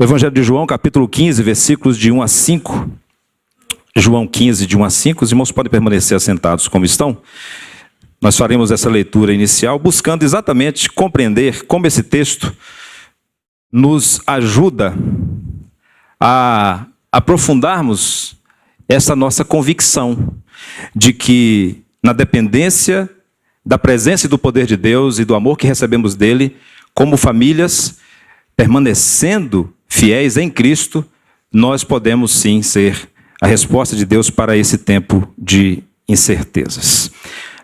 O Evangelho de João, capítulo 15, versículos de 1 a 5. João 15, de 1 a 5. Os irmãos podem permanecer assentados como estão. Nós faremos essa leitura inicial, buscando exatamente compreender como esse texto nos ajuda a aprofundarmos essa nossa convicção de que, na dependência da presença e do poder de Deus e do amor que recebemos dele, como famílias, permanecendo fiéis em Cristo, nós podemos sim ser a resposta de Deus para esse tempo de incertezas.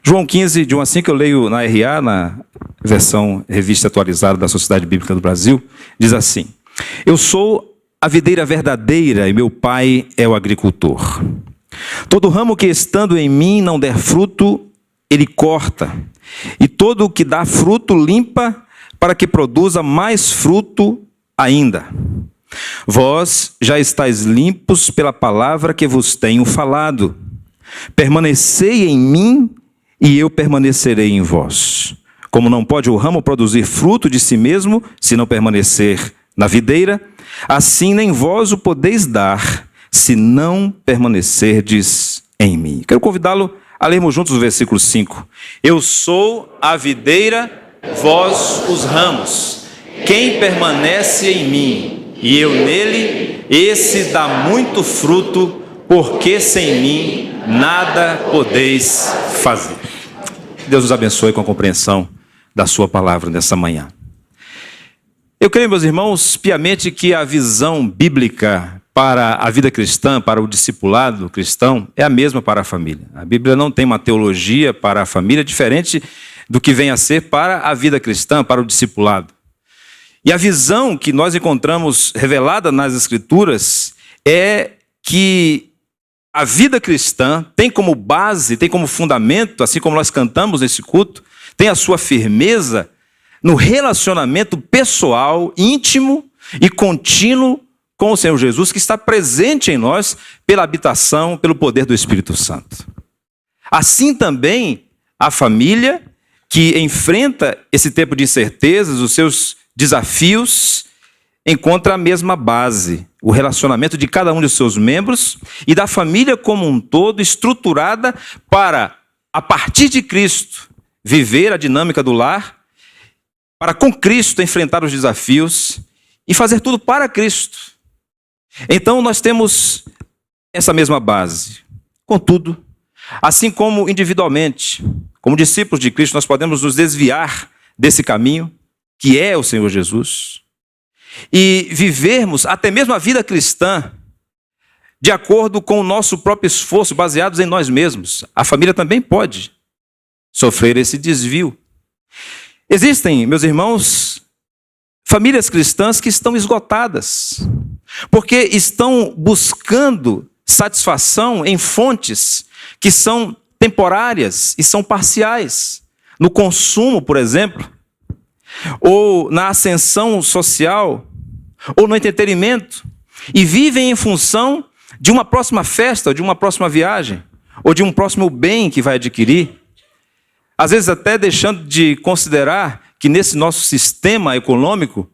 João 15, de 1 a 5, eu leio na RA, na versão revista atualizada da Sociedade Bíblica do Brasil, diz assim: Eu sou a videira verdadeira e meu pai é o agricultor. Todo ramo que estando em mim não der fruto, ele corta, e todo o que dá fruto limpa, para que produza mais fruto ainda. Vós já estáis limpos pela palavra que vos tenho falado. Permanecei em mim e eu permanecerei em vós. Como não pode o ramo produzir fruto de si mesmo, se não permanecer na videira, assim nem vós o podeis dar, se não permanecerdes em mim. Quero convidá-lo a lermos juntos o versículo 5. Eu sou a videira, vós os ramos. Quem permanece em mim e eu nele, esse dá muito fruto, porque sem mim nada podeis fazer. Deus nos abençoe com a compreensão da sua palavra nessa manhã. Eu creio, meus irmãos, piamente que a visão bíblica para a vida cristã, para o discipulado cristão, é a mesma para a família. A Bíblia não tem uma teologia para a família diferente do que vem a ser para a vida cristã, para o discipulado. E a visão que nós encontramos revelada nas Escrituras é que a vida cristã tem como base, tem como fundamento, assim como nós cantamos nesse culto, tem a sua firmeza no relacionamento pessoal, íntimo e contínuo com o Senhor Jesus, que está presente em nós pela habitação, pelo poder do Espírito Santo. Assim também a família que enfrenta esse tempo de incertezas, os seus desafios, encontra a mesma base, o relacionamento de cada um de seus membros e da família como um todo, estruturada para, a partir de Cristo, viver a dinâmica do lar, para com Cristo enfrentar os desafios e fazer tudo para Cristo. Então nós temos essa mesma base. Contudo, assim como individualmente, como discípulos de Cristo, nós podemos nos desviar desse caminho, que é o Senhor Jesus, e vivermos até mesmo a vida cristã de acordo com o nosso próprio esforço, baseados em nós mesmos. A família também pode sofrer esse desvio. Existem, meus irmãos, famílias cristãs que estão esgotadas, porque estão buscando satisfação em fontes que são temporárias e são parciais. No consumo, por exemplo, ou na ascensão social, ou no entretenimento, e vivem em função de uma próxima festa, ou de uma próxima viagem, ou de um próximo bem que vai adquirir. Às vezes até deixando de considerar que nesse nosso sistema econômico,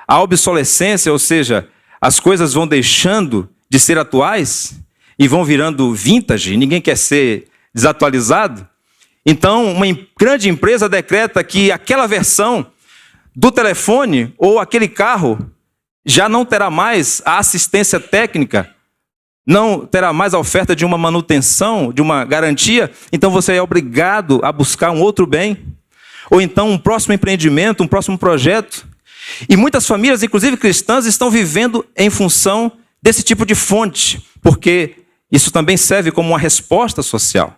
a obsolescência, ou seja, as coisas vão deixando de ser atuais e vão virando vintage, ninguém quer ser desatualizado. Então, uma grande empresa decreta que aquela versão do telefone ou aquele carro já não terá mais a assistência técnica, não terá mais a oferta de uma manutenção, de uma garantia, então você é obrigado a buscar um outro bem, ou então um próximo empreendimento, um próximo projeto. E muitas famílias, inclusive cristãs, estão vivendo em função desse tipo de fonte, porque isso também serve como uma resposta social.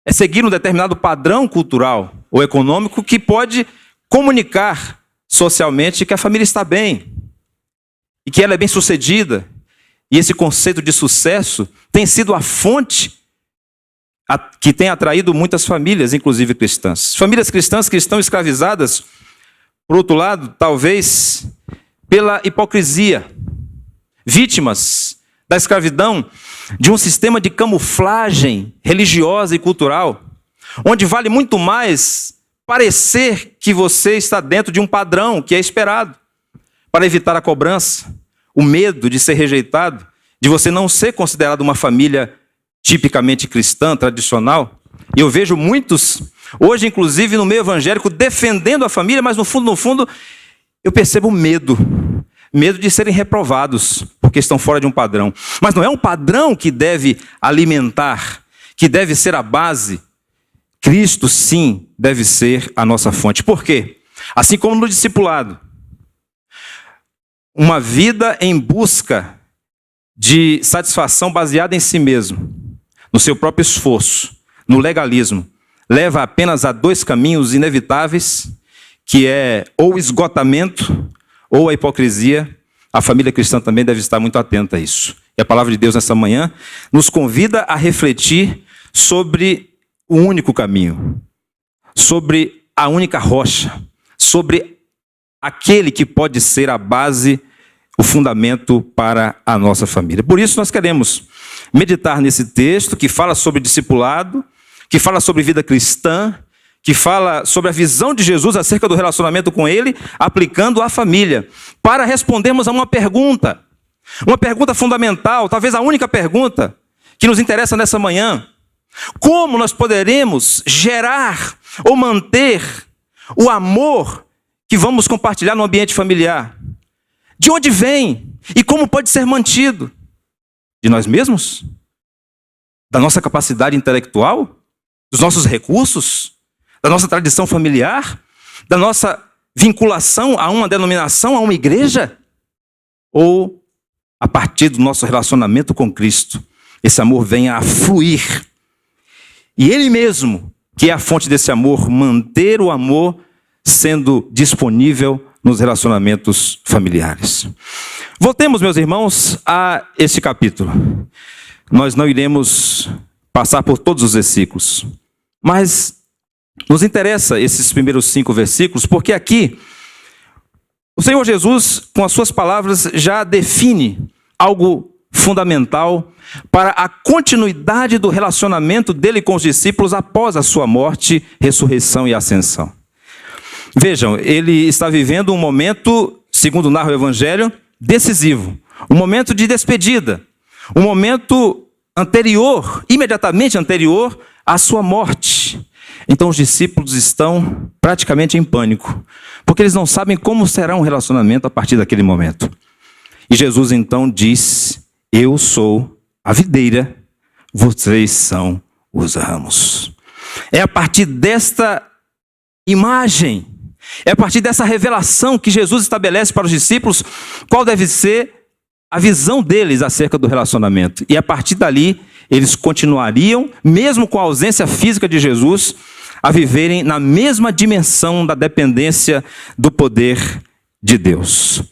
É seguir um determinado padrão cultural ou econômico que pode comunicar socialmente que a família está bem e que ela é bem sucedida. E esse conceito de sucesso tem sido a fonte que tem atraído muitas famílias, inclusive cristãs. Famílias cristãs que estão escravizadas, por outro lado, talvez pela hipocrisia, vítimas da escravidão de um sistema de camuflagem religiosa e cultural, onde vale muito mais parecer que você está dentro de um padrão que é esperado. para evitar a cobrança, o medo de ser rejeitado, de você não ser considerado uma família tipicamente cristã, tradicional. E eu vejo muitos, hoje inclusive no meio evangélico, defendendo a família, mas no fundo, eu percebo medo de serem reprovados, porque estão fora de um padrão. Mas não é um padrão que deve alimentar, que deve ser a base. Cristo, sim, deve ser a nossa fonte. Por quê? Assim como no discipulado, uma vida em busca de satisfação baseada em si mesmo, no seu próprio esforço, no legalismo, leva apenas a dois caminhos inevitáveis, que é ou o esgotamento ou a hipocrisia. A família cristã também deve estar muito atenta a isso. E a palavra de Deus nessa manhã nos convida a refletir sobre o único caminho, sobre a única rocha, sobre aquele que pode ser a base, o fundamento para a nossa família. Por isso nós queremos meditar nesse texto que fala sobre discipulado, que fala sobre vida cristã, que fala sobre a visão de Jesus acerca do relacionamento com Ele, aplicando à família, para respondermos a uma pergunta fundamental, talvez a única pergunta que nos interessa nessa manhã. Como nós poderemos gerar ou manter o amor que vamos compartilhar no ambiente familiar? De onde vem e como pode ser mantido? De nós mesmos? Da nossa capacidade intelectual? Dos nossos recursos? Da nossa tradição familiar? Da nossa vinculação a uma denominação, a uma igreja? Ou a partir do nosso relacionamento com Cristo, esse amor venha a fluir? E Ele mesmo, que é a fonte desse amor, manter o amor sendo disponível nos relacionamentos familiares. Voltemos, meus irmãos, a este capítulo. Nós não iremos passar por todos os versículos, mas nos interessa esses primeiros 5 versículos, porque aqui o Senhor Jesus, com as suas palavras, já define algo fundamental para a continuidade do relacionamento dele com os discípulos após a sua morte, ressurreição e ascensão. Vejam, ele está vivendo um momento, segundo narra o Evangelho, decisivo. Um momento de despedida. Um momento anterior, imediatamente anterior à sua morte. Então os discípulos estão praticamente em pânico, porque eles não sabem como será um relacionamento a partir daquele momento. E Jesus então diz: eu sou a videira, vocês são os ramos. É a partir desta imagem, é a partir dessa revelação que Jesus estabelece para os discípulos qual deve ser a visão deles acerca do relacionamento. E a partir dali, eles continuariam, mesmo com a ausência física de Jesus, a viverem na mesma dimensão da dependência do poder de Deus.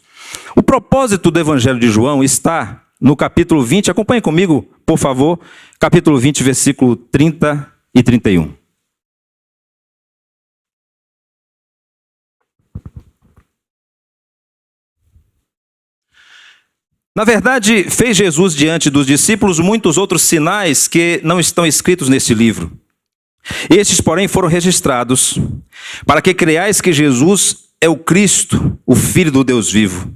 O propósito do Evangelho de João está no capítulo 20, acompanhe comigo, por favor, capítulo 20, versículo 30 e 31. Na verdade, fez Jesus diante dos discípulos muitos outros sinais que não estão escritos neste livro. Estes, porém, foram registrados para que creiais que Jesus é o Cristo, o Filho do Deus vivo,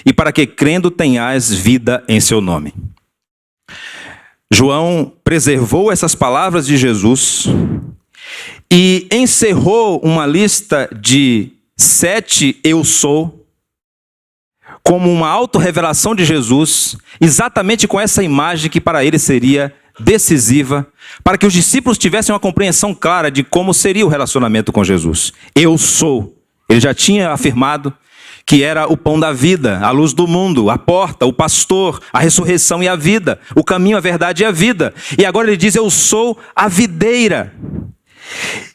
e para que, crendo, tenhais vida em seu nome. João preservou essas palavras de Jesus e encerrou uma lista de 7 eu sou, como uma autorrevelação de Jesus, exatamente com essa imagem que para ele seria decisiva, para que os discípulos tivessem uma compreensão clara de como seria o relacionamento com Jesus. Eu sou. Ele já tinha afirmado que era o pão da vida, a luz do mundo, a porta, o pastor, a ressurreição e a vida, o caminho, a verdade e a vida. E agora ele diz: eu sou a videira.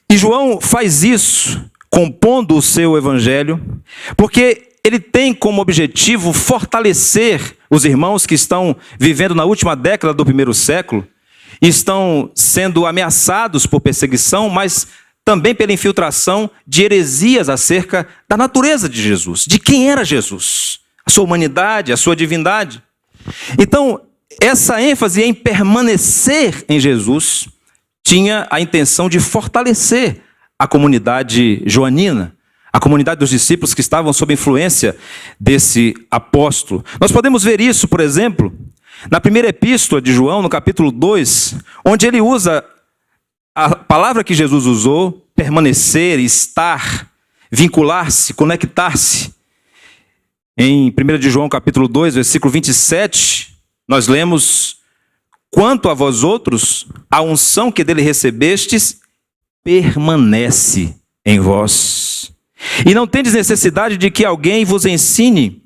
E João faz isso, compondo o seu evangelho, porque ele tem como objetivo fortalecer os irmãos que estão vivendo na última década do 1º século, estão sendo ameaçados por perseguição, mas também pela infiltração de heresias acerca da natureza de Jesus, de quem era Jesus, a sua humanidade, a sua divindade. Então, essa ênfase em permanecer em Jesus tinha a intenção de fortalecer a comunidade joanina, a comunidade dos discípulos que estavam sob influência desse apóstolo. Nós podemos ver isso, por exemplo, na primeira epístola de João, no capítulo 2, onde ele usa a palavra que Jesus usou, permanecer, estar, vincular-se, conectar-se. Em 1 de João, capítulo 2, versículo 27, nós lemos: quanto a vós outros, a unção que dele recebestes permanece em vós. E não tendes necessidade de que alguém vos ensine,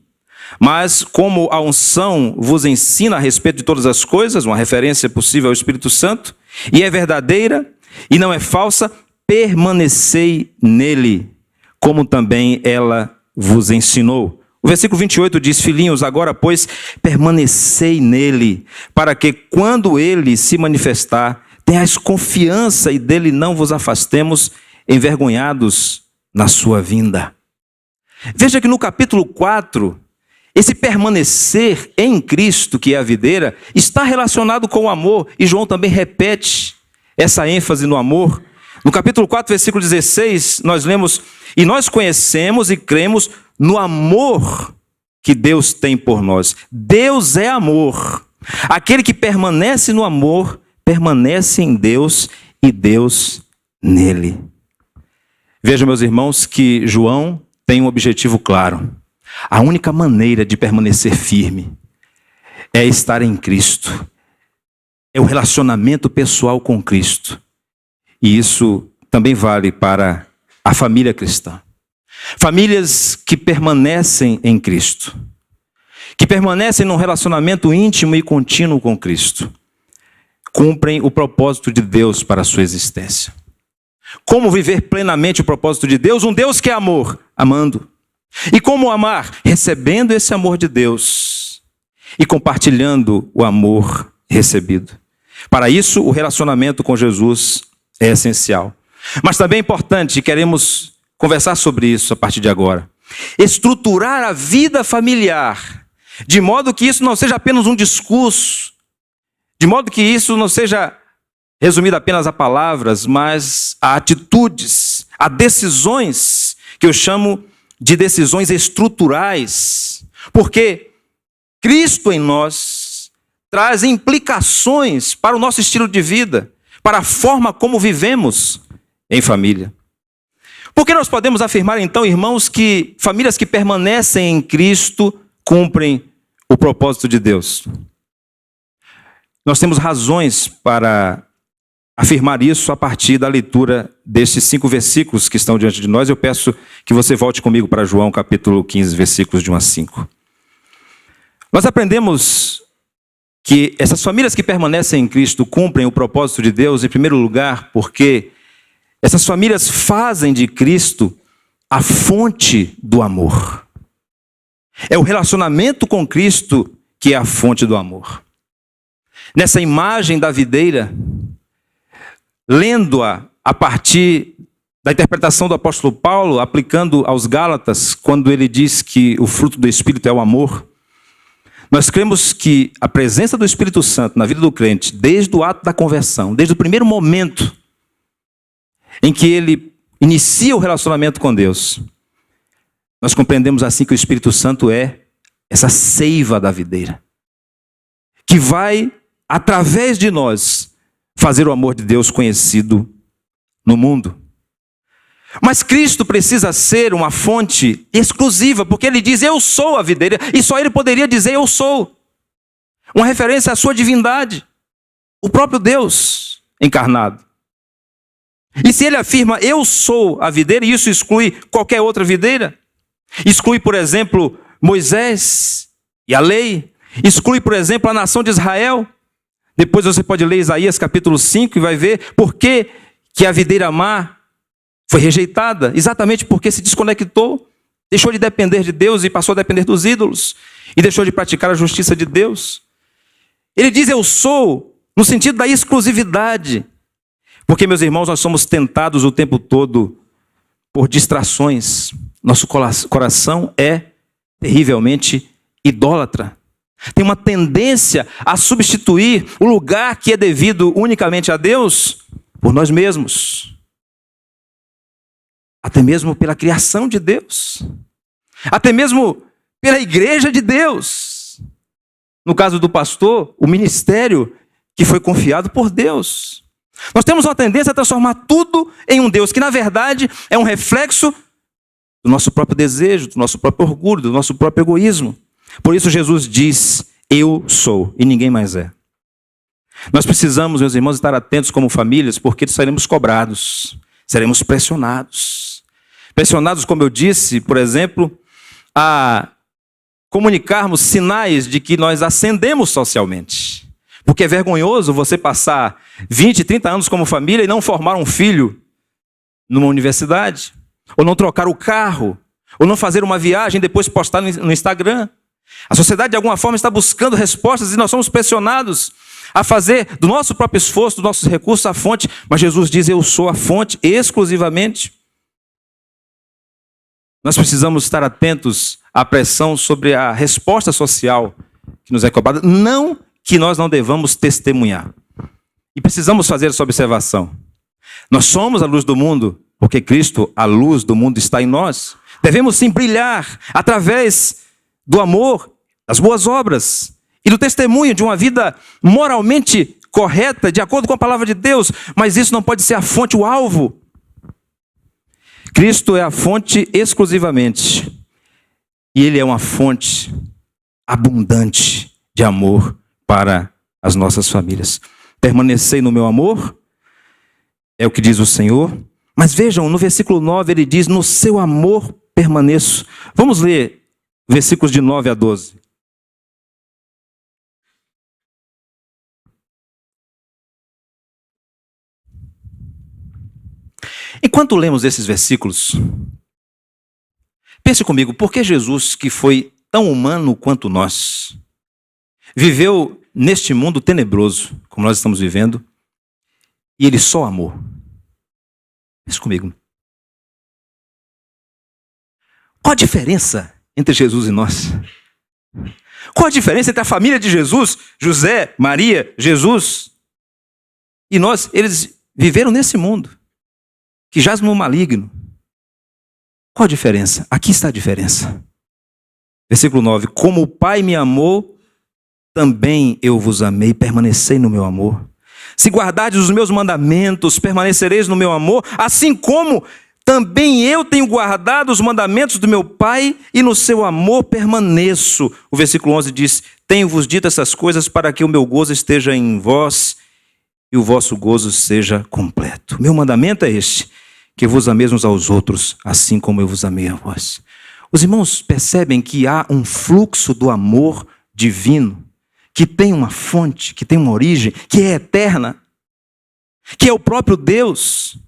mas como a unção vos ensina a respeito de todas as coisas, uma referência possível ao Espírito Santo, e é verdadeira e não é falsa, permanecei nele, como também ela vos ensinou. O versículo 28 diz: filhinhos, agora, pois, permanecei nele, para que, quando ele se manifestar, tenhais confiança e dele não vos afastemos, envergonhados na sua vinda. Veja que no capítulo 4, esse permanecer em Cristo, que é a videira, está relacionado com o amor, e João também repete essa ênfase no amor. No capítulo 4, versículo 16, nós lemos: e nós conhecemos e cremos no amor que Deus tem por nós. Deus é amor. Aquele que permanece no amor, permanece em Deus e Deus nele. Vejam, meus irmãos, que João tem um objetivo claro. A única maneira de permanecer firme é estar em Cristo. É o relacionamento pessoal com Cristo. E isso também vale para a família cristã. Famílias que permanecem em Cristo, que permanecem num relacionamento íntimo e contínuo com Cristo, cumprem o propósito de Deus para a sua existência. Como viver plenamente o propósito de Deus? Um Deus que é amor, amando. E como amar? Recebendo esse amor de Deus e compartilhando o amor recebido. Para isso, o relacionamento com Jesus é essencial. Mas também é importante, queremos conversar sobre isso a partir de agora, estruturar a vida familiar, de modo que isso não seja apenas um discurso, de modo que isso não seja resumido apenas a palavras, mas a atitudes, a decisões, que eu chamo de decisões estruturais, porque Cristo em nós traz implicações para o nosso estilo de vida, para a forma como vivemos em família. Porque nós podemos afirmar então, irmãos, que famílias que permanecem em Cristo cumprem o propósito de Deus. Nós temos razões para afirmar isso a partir da leitura destes 5 versículos que estão diante de nós. Eu peço que você volte comigo para João capítulo 15, versículos de 1 a 5. Nós aprendemos que essas famílias que permanecem em Cristo cumprem o propósito de Deus, em primeiro lugar, porque essas famílias fazem de Cristo a fonte do amor. É o relacionamento com Cristo que é a fonte do amor. Nessa imagem da videira, lendo-a a partir da interpretação do apóstolo Paulo, aplicando aos Gálatas, quando ele diz que o fruto do Espírito é o amor, nós cremos que a presença do Espírito Santo na vida do crente, desde o ato da conversão, desde o primeiro momento em que ele inicia o relacionamento com Deus, nós compreendemos assim que o Espírito Santo é essa seiva da videira, que vai, através de nós, fazer o amor de Deus conhecido no mundo. Mas Cristo precisa ser uma fonte exclusiva, porque ele diz: eu sou a videira, e só ele poderia dizer eu sou. Uma referência à sua divindade, o próprio Deus encarnado. E se ele afirma eu sou a videira, e isso exclui qualquer outra videira, exclui, por exemplo, Moisés e a lei, exclui, por exemplo, a nação de Israel. Depois você pode ler Isaías capítulo 5 e vai ver por que a videira má foi rejeitada, exatamente porque se desconectou, deixou de depender de Deus e passou a depender dos ídolos, e deixou de praticar a justiça de Deus. Ele diz eu sou, no sentido da exclusividade, porque, meus irmãos, nós somos tentados o tempo todo por distrações. Nosso coração é terrivelmente idólatra. Tem uma tendência a substituir o lugar que é devido unicamente a Deus por nós mesmos. até mesmo pela criação de Deus, até mesmo pela igreja de Deus. No caso do pastor, o ministério que foi confiado por Deus. Nós temos uma tendência a transformar tudo em um Deus que, na verdade, é um reflexo do nosso próprio desejo, do nosso próprio orgulho, do nosso próprio egoísmo. Por isso Jesus diz, eu sou, e ninguém mais é. Nós precisamos, meus irmãos, estar atentos como famílias, porque seremos cobrados, seremos pressionados. Pressionados, como eu disse, por exemplo, a comunicarmos sinais de que nós ascendemos socialmente. Porque é vergonhoso você passar 20, 30 anos como família e não formar um filho numa universidade, ou não trocar o carro, ou não fazer uma viagem e depois postar no Instagram. A sociedade, de alguma forma, está buscando respostas e nós somos pressionados a fazer do nosso próprio esforço, dos nossos recursos, a fonte. Mas Jesus diz, eu sou a fonte exclusivamente. Nós precisamos estar atentos à pressão sobre a resposta social que nos é cobrada. Não que nós não devamos testemunhar. E precisamos fazer essa observação. Nós somos a luz do mundo, porque Cristo, a luz do mundo, está em nós. Devemos sim brilhar através do amor, das boas obras e do testemunho de uma vida moralmente correta, de acordo com a palavra de Deus. Mas isso não pode ser a fonte, o alvo. Cristo é a fonte exclusivamente. E Ele é uma fonte abundante de amor para as nossas famílias. Permanecei no meu amor, é o que diz o Senhor. Mas vejam, no versículo 9 ele diz, no seu amor permaneço. Vamos ler versículos de 9 a 12. Enquanto lemos esses versículos, pense comigo, por que Jesus, que foi tão humano quanto nós, viveu neste mundo tenebroso, como nós estamos vivendo, e Ele só amou? Pense comigo. Qual a diferença entre Jesus e nós? Qual a diferença entre a família de Jesus, José, Maria, Jesus, e nós? Eles viveram nesse mundo, que jaz no maligno. Qual a diferença? Aqui está a diferença. Versículo 9. Como o Pai me amou, também eu vos amei, permanecei no meu amor. Se guardardes os meus mandamentos, permanecereis no meu amor, assim como também eu tenho guardado os mandamentos do meu Pai e no seu amor permaneço. O versículo 11 diz, tenho-vos dito essas coisas para que o meu gozo esteja em vós e o vosso gozo seja completo. Meu mandamento é este, que vos ameis uns aos outros, assim como eu vos amei a vós. Os irmãos percebem que há um fluxo do amor divino, que tem uma fonte, que tem uma origem, que é eterna, que é o próprio Deus.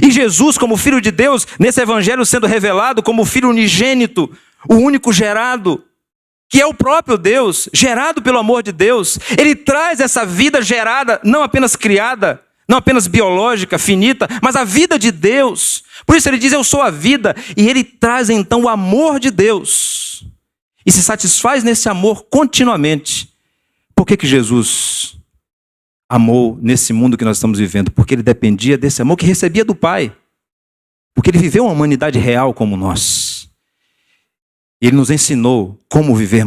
E Jesus, como Filho de Deus, nesse evangelho sendo revelado como Filho unigênito, o único gerado, que é o próprio Deus, gerado pelo amor de Deus, Ele traz essa vida gerada, não apenas criada, não apenas biológica, finita, mas a vida de Deus. Por isso Ele diz, eu sou a vida, e Ele traz então o amor de Deus, e se satisfaz nesse amor continuamente. Por que Jesus amou nesse mundo que nós estamos vivendo? Porque Ele dependia desse amor que recebia do Pai, porque Ele viveu uma humanidade real como nós. Ele nos ensinou como viver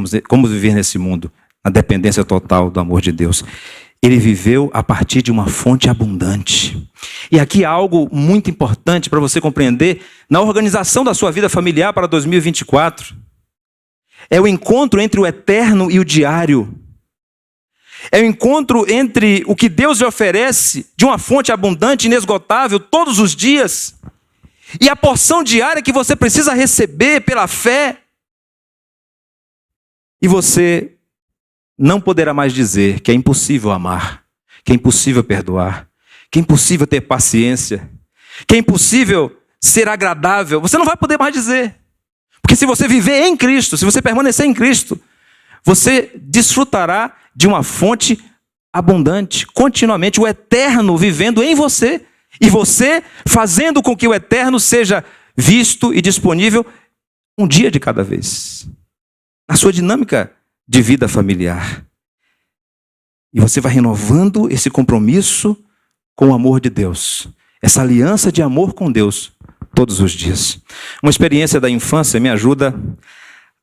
nesse mundo, na dependência total do amor de Deus. Ele viveu a partir de uma fonte abundante. E aqui há algo muito importante para você compreender na organização da sua vida familiar para 2024. É o encontro entre o eterno e o diário. É o encontro entre o que Deus lhe oferece de uma fonte abundante, inesgotável, todos os dias, e a porção diária que você precisa receber pela fé. E você não poderá mais dizer que é impossível amar, que é impossível perdoar, que é impossível ter paciência, que é impossível ser agradável. Você não vai poder mais dizer. Porque se você viver em Cristo, se você permanecer em Cristo, você desfrutará de uma fonte abundante, continuamente, o eterno vivendo em você, e você fazendo com que o eterno seja visto e disponível um dia de cada vez, na sua dinâmica de vida familiar. E você vai renovando esse compromisso com o amor de Deus, essa aliança de amor com Deus, todos os dias. Uma experiência da infância me ajuda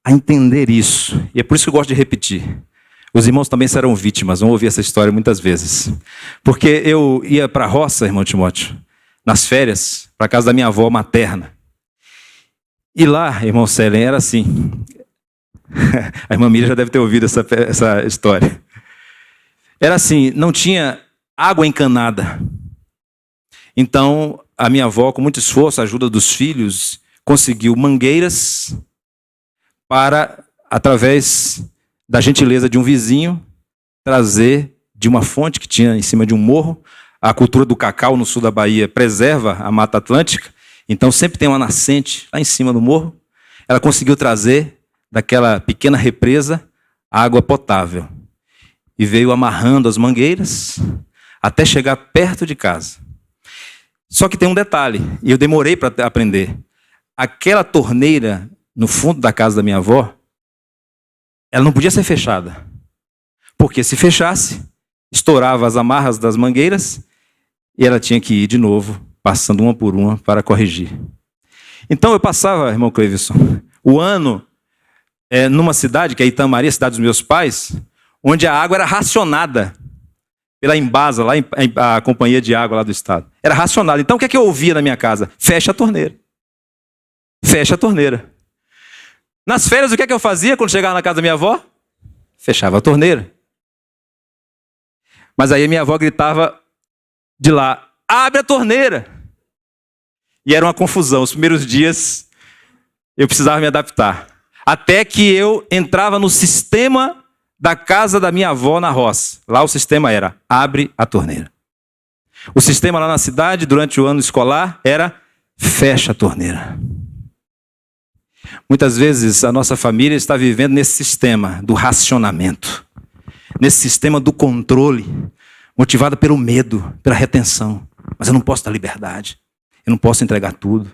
a entender isso. E é por isso que eu gosto de repetir. Os irmãos também serão vítimas, vão ouvir essa história muitas vezes. Porque eu ia para a roça, irmão Timóteo, nas férias, para a casa da minha avó materna. E lá, irmão Selen, era assim. A irmã Miriam já deve ter ouvido essa história. Era assim, não tinha água encanada. Então, a minha avó, com muito esforço, a ajuda dos filhos, conseguiu mangueiras para, através da gentileza de um vizinho, trazer de uma fonte que tinha em cima de um morro. A cultura do cacau no sul da Bahia preserva a Mata Atlântica, então sempre tem uma nascente lá em cima do morro. Ela conseguiu trazer daquela pequena represa água potável e veio amarrando as mangueiras até chegar perto de casa. Só que tem um detalhe, e eu demorei para aprender. Aquela torneira no fundo da casa da minha avó, ela não podia ser fechada. Porque se fechasse, estourava as amarras das mangueiras e ela tinha que ir de novo, passando uma por uma para corrigir. Então eu passava, irmão Cleveson, o ano numa cidade, que é Itamaria, cidade dos meus pais, onde a água era racionada pela Embasa, lá a companhia de água lá do estado. Era racionada. Então o que é que eu ouvia na minha casa? Fecha a torneira. Fecha a torneira. Nas férias, o que é que eu fazia quando chegava na casa da minha avó? Fechava a torneira. Mas aí a minha avó gritava de lá, abre a torneira. E era uma confusão. Os primeiros dias eu precisava me adaptar. Até que eu entrava no sistema da casa da minha avó na roça. Lá o sistema era, abre a torneira. O sistema lá na cidade, durante o ano escolar, era, fecha a torneira. Muitas vezes a nossa família está vivendo nesse sistema do racionamento, nesse sistema do controle, motivado pelo medo, pela retenção. Mas eu não posso dar liberdade, eu não posso entregar tudo.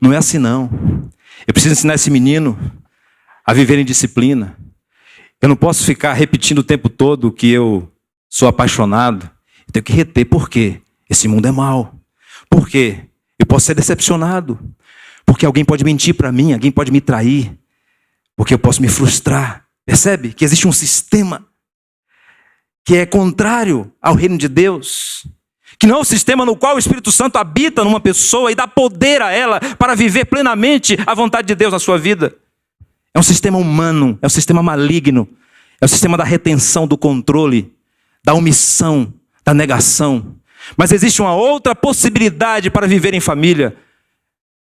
Não é assim não. Eu preciso ensinar esse menino a viver em disciplina. Eu não posso ficar repetindo o tempo todo que eu sou apaixonado. Eu tenho que reter. Por quê? Esse mundo é mau. Por quê? Eu posso ser decepcionado. Porque alguém pode mentir para mim, alguém pode me trair. Porque eu posso me frustrar. Percebe? Que existe um sistema que é contrário ao reino de Deus. Que não é o sistema no qual o Espírito Santo habita numa pessoa e dá poder a ela para viver plenamente a vontade de Deus na sua vida. É um sistema humano, é um sistema maligno, é o sistema da retenção, do controle, da omissão, da negação. Mas existe uma outra possibilidade para viver em família.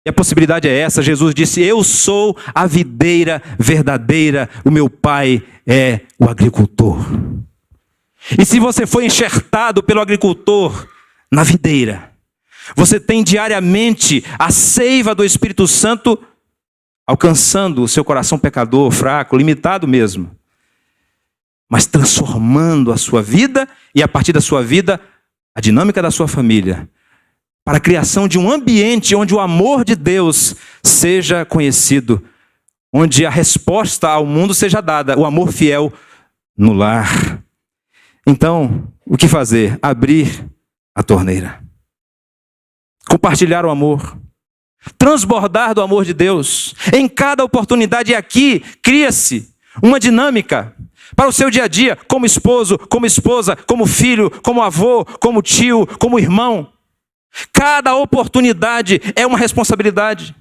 E a possibilidade é essa. Jesus disse, eu sou a videira verdadeira, o meu pai é o agricultor. E se você foi enxertado pelo agricultor na videira, você tem diariamente a seiva do Espírito Santo alcançando o seu coração pecador, fraco, limitado mesmo, mas transformando a sua vida e a partir da sua vida, a dinâmica da sua família, para a criação de um ambiente onde o amor de Deus seja conhecido, onde a resposta ao mundo seja dada, o amor fiel no lar. Então, o que fazer? Abrir a torneira. Compartilhar o amor. Transbordar do amor de Deus. Em cada oportunidade aqui, cria-se uma dinâmica para o seu dia a dia, como esposo, como esposa, como filho, como avô, como tio, como irmão. Cada oportunidade é uma responsabilidade.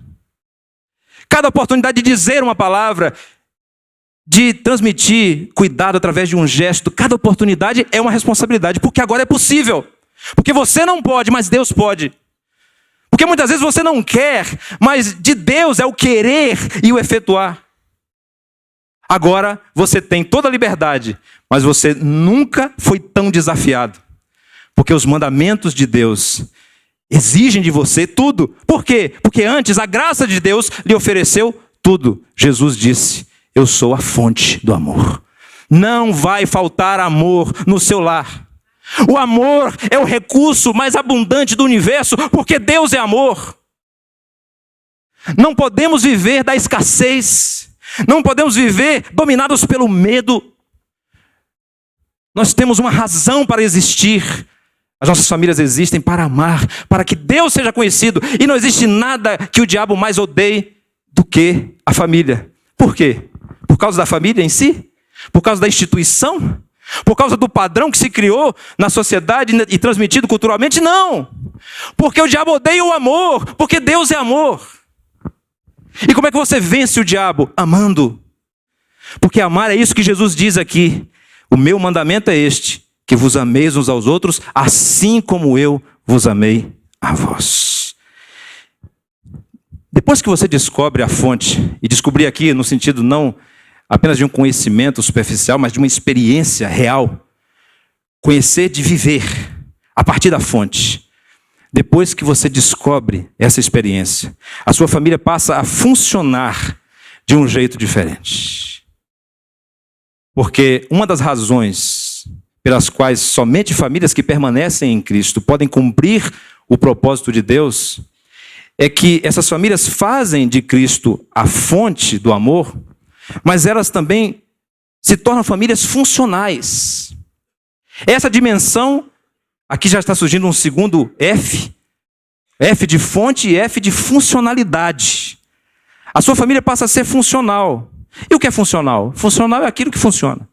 Cada oportunidade de dizer uma palavra, de transmitir cuidado através de um gesto, cada oportunidade é uma responsabilidade, porque agora é possível. Porque você não pode, mas Deus pode. Porque muitas vezes você não quer, mas de Deus é o querer e o efetuar. Agora você tem toda a liberdade, mas você nunca foi tão desafiado. Porque os mandamentos de Deus exigem de você tudo. Por quê? Porque antes a graça de Deus lhe ofereceu tudo. Jesus disse, eu sou a fonte do amor. Não vai faltar amor no seu lar. O amor é o recurso mais abundante do universo, porque Deus é amor. Não podemos viver da escassez. Não podemos viver dominados pelo medo. Nós temos uma razão para existir. As nossas famílias existem para amar, para que Deus seja conhecido. E não existe nada que o diabo mais odeie do que a família. Por quê? Por causa da família em si? Por causa da instituição? Por causa do padrão que se criou na sociedade e transmitido culturalmente? Não! Porque o diabo odeia o amor, porque Deus é amor. E como é que você vence o diabo? Amando. Porque amar é isso que Jesus diz aqui. O meu mandamento é este, que vos ameis uns aos outros, assim como eu vos amei a vós. Depois que você descobre a fonte, e descobrir aqui no sentido não apenas de um conhecimento superficial, mas de uma experiência real, conhecer de viver a partir da fonte. Depois que você descobre essa experiência, a sua família passa a funcionar de um jeito diferente. Porque uma das razões pelas quais somente famílias que permanecem em Cristo podem cumprir o propósito de Deus é que essas famílias fazem de Cristo a fonte do amor, mas elas também se tornam famílias funcionais. Essa dimensão, aqui já está surgindo um segundo F. F de fonte e F de funcionalidade. A sua família passa a ser funcional. E o que é funcional? Funcional é aquilo que funciona.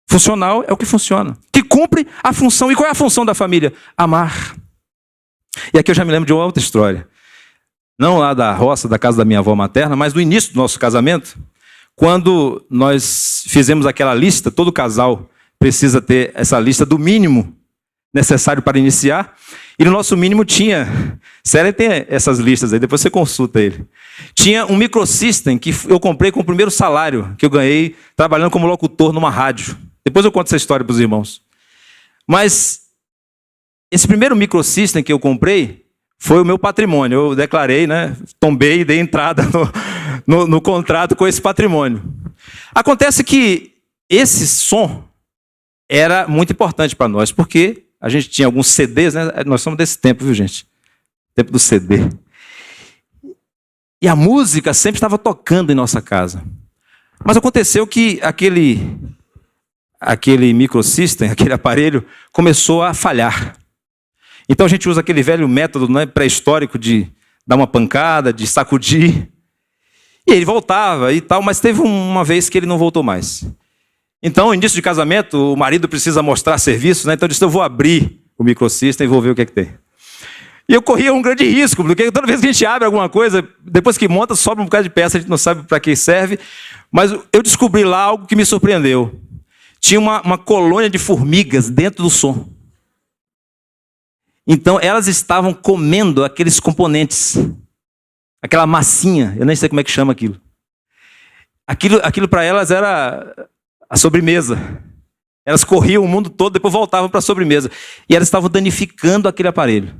Funcional é o que funciona. Que cumpre a função. E qual é a função da família? Amar. E aqui eu já me lembro de uma outra história. Não lá da roça, da casa da minha avó materna, mas do início do nosso casamento, quando nós fizemos aquela lista, todo casal precisa ter essa lista do mínimo necessário para iniciar, e no nosso mínimo tinha, Célia tem essas listas aí, depois você consulta ele. Tinha um microsystem que eu comprei com o primeiro salário que eu ganhei trabalhando como locutor numa rádio. Depois eu conto essa história para os irmãos. Mas esse primeiro microsystem que eu comprei foi o meu patrimônio. Eu declarei, tombei e dei entrada no contrato com esse patrimônio. Acontece que esse som era muito importante para nós, porque a gente tinha alguns CDs, nós somos desse tempo, viu, gente? Tempo do CD. E a música sempre estava tocando em nossa casa. Mas aconteceu que aquele microsystem, aquele aparelho, começou a falhar. Então a gente usa aquele velho método pré-histórico de dar uma pancada, de sacudir. E ele voltava e tal, mas teve uma vez que ele não voltou mais. Então, início de casamento, o marido precisa mostrar serviço, então eu disse, eu vou abrir o microsystem e vou ver o que é que tem. E eu corria um grande risco, porque toda vez que a gente abre alguma coisa, depois que monta, sobra um bocado de peça, a gente não sabe para que serve. Mas eu descobri lá algo que me surpreendeu. Tinha uma colônia de formigas dentro do som. Então, elas estavam comendo aqueles componentes. Aquela massinha, eu nem sei como é que chama aquilo. Aquilo para elas era a sobremesa. Elas corriam o mundo todo, depois voltavam para a sobremesa. E elas estavam danificando aquele aparelho.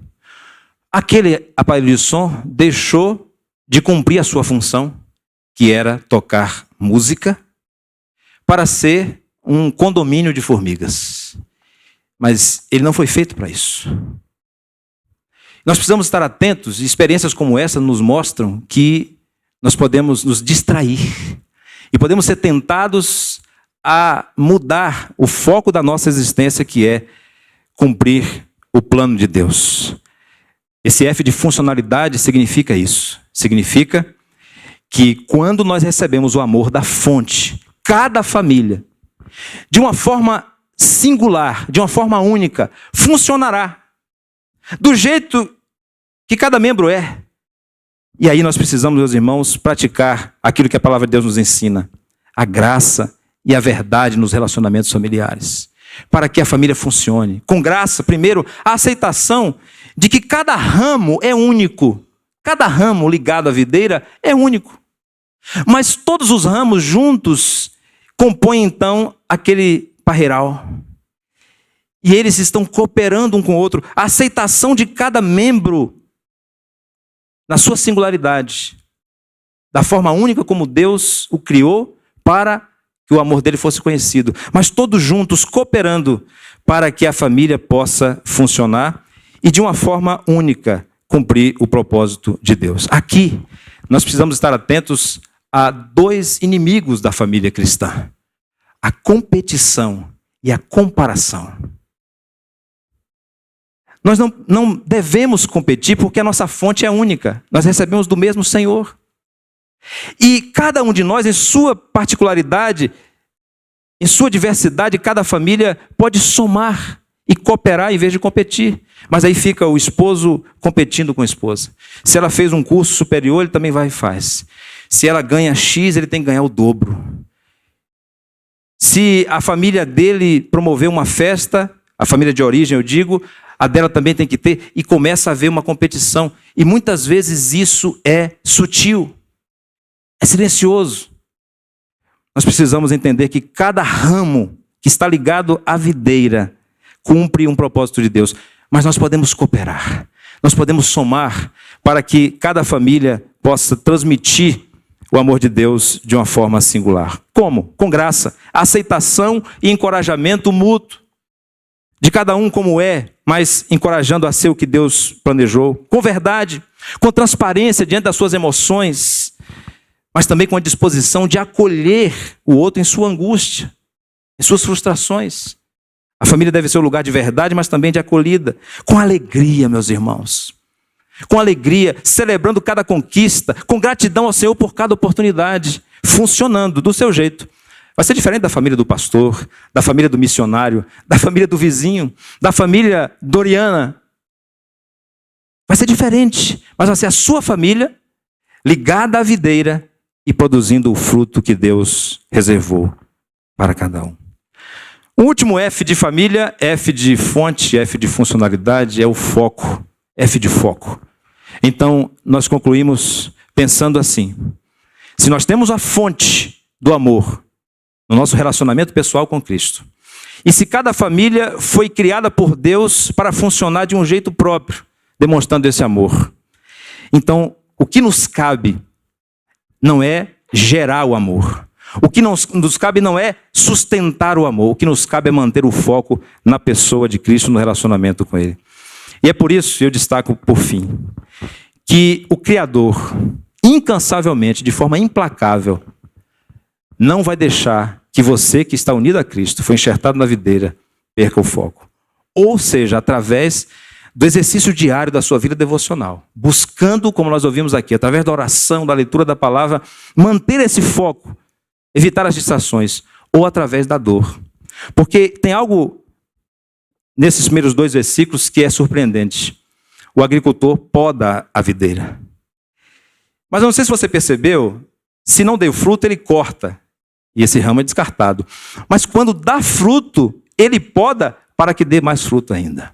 Aquele aparelho de som deixou de cumprir a sua função, que era tocar música, para ser um condomínio de formigas. Mas ele não foi feito para isso. Nós precisamos estar atentos, e experiências como essa nos mostram que nós podemos nos distrair e podemos ser tentados a mudar o foco da nossa existência, que é cumprir o plano de Deus. Esse F de funcionalidade significa isso. Significa que quando nós recebemos o amor da fonte, cada família, de uma forma singular, de uma forma única, funcionará do jeito que cada membro é. E aí nós precisamos, meus irmãos, praticar aquilo que a palavra de Deus nos ensina, a graça e a verdade nos relacionamentos familiares, para que a família funcione. Com graça, primeiro, a aceitação de que cada ramo é único. Cada ramo ligado à videira é único. Mas todos os ramos juntos compõem, então, aquele parreiral. E eles estão cooperando um com o outro. A aceitação de cada membro na sua singularidade, da forma única como Deus o criou para que o amor dele fosse conhecido, mas todos juntos cooperando para que a família possa funcionar e de uma forma única cumprir o propósito de Deus. Aqui nós precisamos estar atentos a dois inimigos da família cristã: a competição e a comparação. Nós não devemos competir porque a nossa fonte é única. Nós recebemos do mesmo Senhor. E cada um de nós, em sua particularidade, em sua diversidade, cada família pode somar e cooperar em vez de competir. Mas aí fica o esposo competindo com a esposa. Se ela fez um curso superior, ele também vai e faz. Se ela ganha X, ele tem que ganhar o dobro. Se a família dele promoveu uma festa, a família de origem, eu digo, a dela também tem que ter, e começa a haver uma competição. E muitas vezes isso é sutil, é silencioso. Nós precisamos entender que cada ramo que está ligado à videira cumpre um propósito de Deus. Mas nós podemos cooperar, nós podemos somar para que cada família possa transmitir o amor de Deus de uma forma singular. Como? Com graça, aceitação e encorajamento mútuo. De cada um como é, mas encorajando a ser o que Deus planejou. Com verdade, com transparência diante das suas emoções, mas também com a disposição de acolher o outro em sua angústia, em suas frustrações. A família deve ser um lugar de verdade, mas também de acolhida. Com alegria, meus irmãos. Com alegria, celebrando cada conquista, com gratidão ao Senhor por cada oportunidade, funcionando do seu jeito. Vai ser diferente da família do pastor, da família do missionário, da família do vizinho, da família doriana. Vai ser diferente, mas vai ser a sua família ligada à videira e produzindo o fruto que Deus reservou para cada um. O último F de família, F de fonte, F de funcionalidade, é o foco. F de foco. Então, nós concluímos pensando assim: se nós temos a fonte do amor no nosso relacionamento pessoal com Cristo, e se cada família foi criada por Deus para funcionar de um jeito próprio, demonstrando esse amor, então o que nos cabe não é gerar o amor. O que nos cabe não é sustentar o amor. O que nos cabe é manter o foco na pessoa de Cristo, no relacionamento com Ele. E é por isso, eu destaco por fim, que o Criador, incansavelmente, de forma implacável, não vai deixar que você que está unido a Cristo, foi enxertado na videira, perca o foco. Ou seja, através do exercício diário da sua vida devocional, buscando, como nós ouvimos aqui, através da oração, da leitura da palavra, manter esse foco, evitar as distrações, ou através da dor. Porque tem algo nesses primeiros 2 versículos que é surpreendente. O agricultor poda a videira. Mas eu não sei se você percebeu, se não deu fruto, ele corta. E esse ramo é descartado. Mas quando dá fruto, ele poda para que dê mais fruto ainda.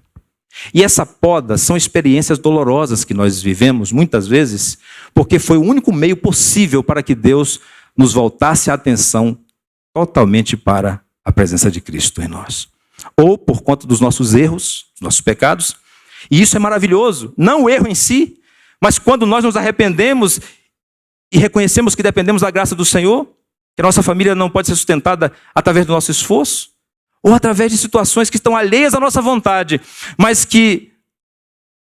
E essa poda são experiências dolorosas que nós vivemos, muitas vezes, porque foi o único meio possível para que Deus nos voltasse a atenção totalmente para a presença de Cristo em nós. Ou por conta dos nossos erros, dos nossos pecados. E isso é maravilhoso. Não o erro em si, mas quando nós nos arrependemos e reconhecemos que dependemos da graça do Senhor, que a nossa família não pode ser sustentada através do nosso esforço, ou através de situações que estão alheias à nossa vontade, mas que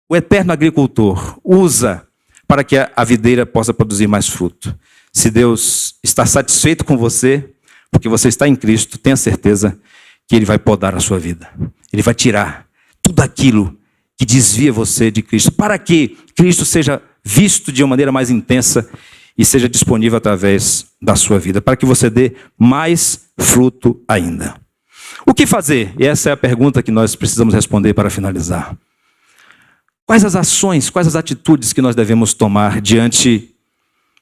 o eterno agricultor usa para que a videira possa produzir mais fruto. Se Deus está satisfeito com você, porque você está em Cristo, tenha certeza que Ele vai podar a sua vida. Ele vai tirar tudo aquilo que desvia você de Cristo, para que Cristo seja visto de uma maneira mais intensa e seja disponível através da sua vida, para que você dê mais fruto ainda. O que fazer? E essa é a pergunta que nós precisamos responder para finalizar. Quais as ações, quais as atitudes que nós devemos tomar diante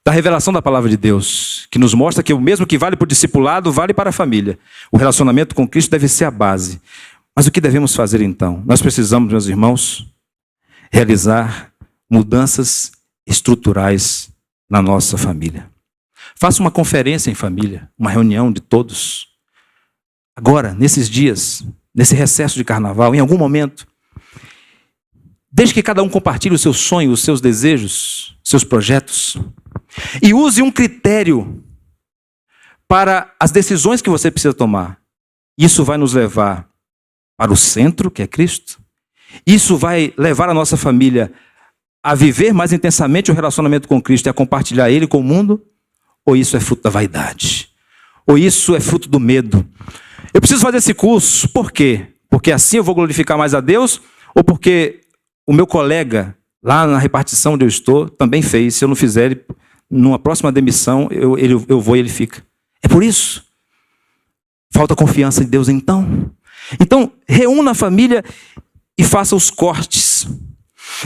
da revelação da palavra de Deus, que nos mostra que o mesmo que vale para o discipulado, vale para a família. O relacionamento com Cristo deve ser a base. Mas o que devemos fazer então? Nós precisamos, meus irmãos, realizar mudanças estruturais na nossa família. Faça uma conferência em família, uma reunião de todos. Agora, nesses dias, nesse recesso de carnaval, em algum momento, desde que cada um compartilhe os seus sonhos, os seus desejos, seus projetos, e use um critério para as decisões que você precisa tomar. Isso vai nos levar para o centro, que é Cristo. Isso vai levar a nossa família a viver mais intensamente o relacionamento com Cristo e a compartilhar Ele com o mundo? Ou isso é fruto da vaidade? Ou isso é fruto do medo? Eu preciso fazer esse curso, por quê? Porque assim eu vou glorificar mais a Deus? ou porque o meu colega, lá na repartição onde eu estou, também fez. Se eu não fizer, numa próxima demissão, eu vou e ele fica. É por isso. Falta confiança em Deus, então. Então, reúna a família e faça os cortes.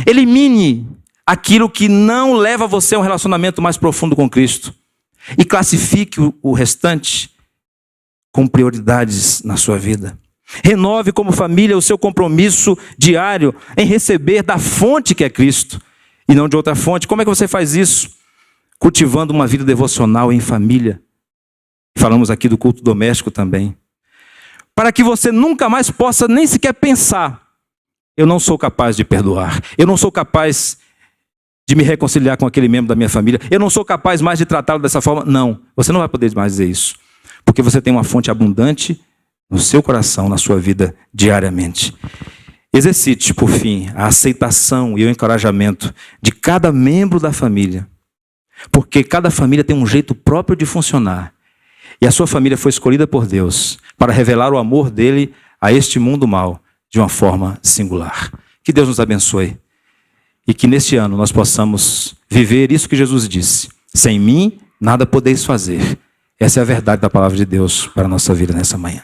Elimine aquilo que não leva você a um relacionamento mais profundo com Cristo. E classifique o restante com prioridades na sua vida. Renove como família o seu compromisso diário em receber da fonte que é Cristo e não de outra fonte. Como é que você faz isso? Cultivando uma vida devocional em família. Falamos aqui do culto doméstico também. Para que você nunca mais possa nem sequer pensar: eu não sou capaz de perdoar, eu não sou capaz de me reconciliar com aquele membro da minha família, eu não sou capaz mais de tratá-lo dessa forma. Não, você não vai poder mais dizer isso. Porque você tem uma fonte abundante no seu coração, na sua vida, diariamente. Exercite, por fim, a aceitação e o encorajamento de cada membro da família. Porque cada família tem um jeito próprio de funcionar. E a sua família foi escolhida por Deus para revelar o amor dele a este mundo mau de uma forma singular. Que Deus nos abençoe. E que neste ano nós possamos viver isso que Jesus disse: sem mim, nada podeis fazer. Essa é a verdade da palavra de Deus para a nossa vida nessa manhã.